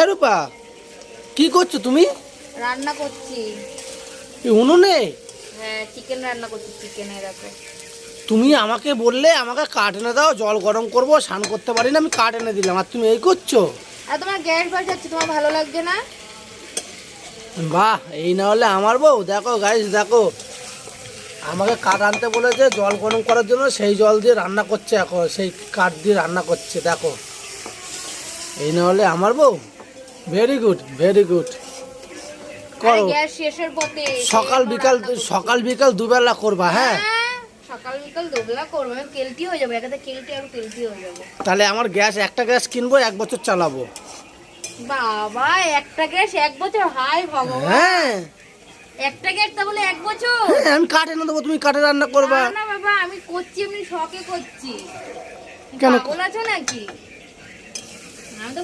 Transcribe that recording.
এ রূপা, কি করছো তুমি? রান্না করছি। উনুনে? হ্যাঁ, চিকেন রান্না করছি। চিকেনে দেখো। তুমি আমাকে বললে আমাকে কাঠ এনে দাও, জল গরম করবো, স্নান করতে পারি না, আমি কাঠ এনে দিলাম, আর তুমি এই করছো? আর তোমার গ্যাস বাজাচ্ছে, তোমার ভালো লাগছে না? বাহ, এই না হলে আমার বউ। দেখো গাইস, দেখো আমাকে কাঠ আনতে বলেছে জল গরম করার জন্য, সেই জল দিয়ে রান্না করছে, এখন সেই কাঠ দিয়ে রান্না করছে। দেখো, এই না হলে আমার বউ। Very good, very good. আরে করো, গ্যাস শেষের পথে। সকাল বিকাল, সকাল বিকাল দুবেলা করবা। হ্যাঁ, সকাল বিকাল দুবেলা করবো, আমি কেলটি হয়ে যাবো, একাতে কেলটি আর কেলটি হয়ে যাবো। তাহলে আমার গ্যাস, একটা গ্যাস কিনবো, 1 বছর চালাবো। বাবা, একটা গ্যাস 1 বছর? হাই ভগবান। হ্যাঁ একটা গ্যাস তা বলে 1 বছর? হ্যাঁ, আমি কাঠ এনে দেবো, তুমি কাঠে রান্না করবা। না না বাবা, আমি করছি, এমনি শখে করছি। কেন? পাগল আছো নাকি? আমি তো